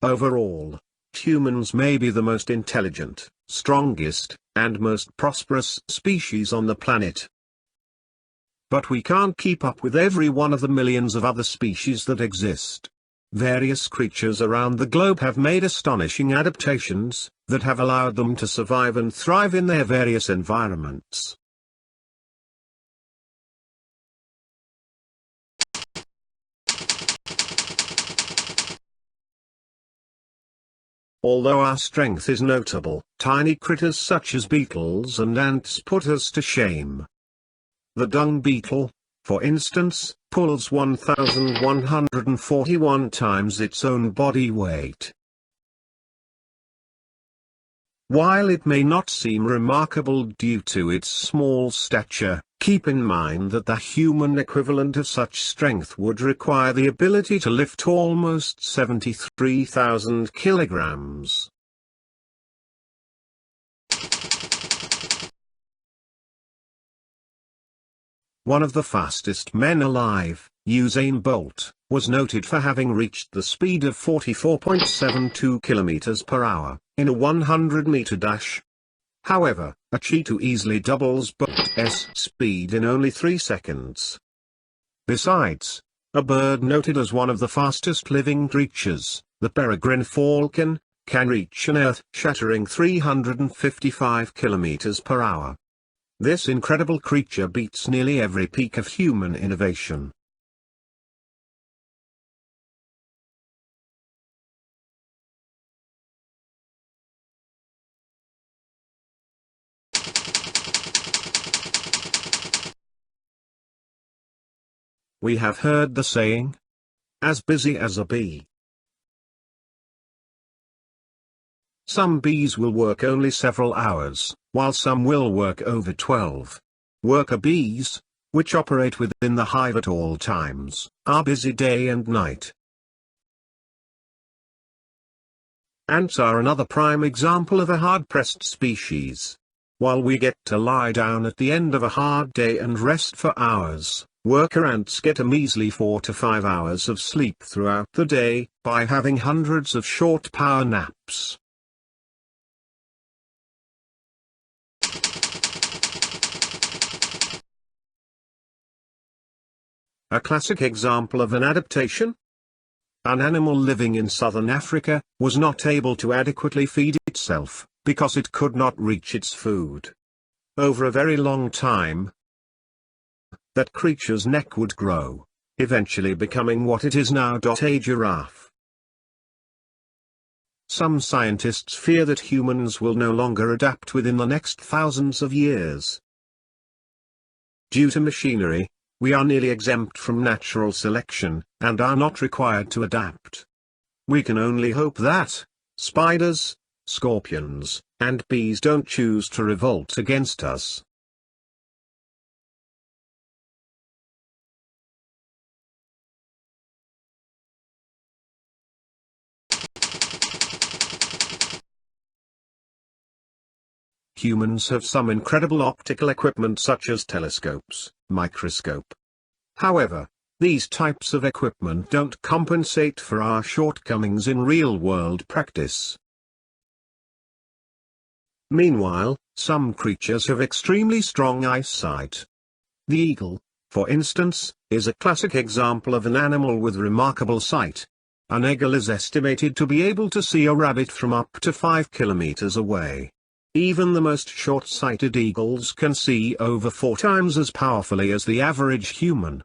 Overall, humans may be the most intelligent, strongest, and most prosperous species on the planet. But we can't keep up with every one of the millions of other species that exist. Various creatures around the globe have made astonishing adaptations that have allowed them to survive and thrive in their various environments. Although our strength is notable, tiny critters such as beetles and ants put us to shame. The dung beetle, for instance, pulls 1,141 times its own body weight. While it may not seem remarkable due to its small stature, keep in mind that the human equivalent of such strength would require the ability to lift almost 73,000 kilograms. One of the fastest men alive, Usain Bolt, was noted for having reached the speed of 44.72 km per hour in a 100-meter dash. However, a cheetah easily doubles Bolt's speed in only 3 seconds. Besides, a bird noted as one of the fastest living creatures, the peregrine falcon, can reach an earth-shattering 355 km per hour. This incredible creature beats nearly every peak of human innovation. We have heard the saying, as busy as a bee. Some bees will work only several hours, while some will work over 12. Worker bees, which operate within the hive at all times, are busy day and night. Ants are another prime example of a hard-pressed species. While we get to lie down at the end of a hard day and rest for hours, worker ants get a measly 4 to 5 hours of sleep throughout the day, by having hundreds of short power naps. A classic example of an adaptation? An animal living in southern Africa was not able to adequately feed itself, because it could not reach its food. Over a very long time, that creature's neck would grow, eventually becoming what it is now. A giraffe. Some scientists fear that humans will no longer adapt within the next thousands of years. Due to machinery, we are nearly exempt from natural selection, and are not required to adapt. We can only hope that spiders, scorpions, and bees don't choose to revolt against us. Humans have some incredible optical equipment such as telescopes, microscope. However, these types of equipment don't compensate for our shortcomings in real-world practice. Meanwhile, some creatures have extremely strong eyesight. The eagle, for instance, is a classic example of an animal with remarkable sight. An eagle is estimated to be able to see a rabbit from up to 5 kilometers away. Even the most short-sighted eagles can see over 4 times as powerfully as the average human.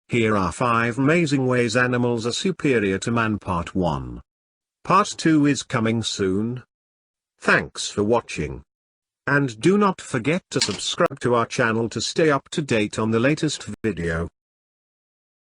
Here are 5 amazing ways animals are superior to man. Part 1. Part 2 is coming soon. Thanks for watching. And do not forget to subscribe to our channel to stay up to date on the latest video.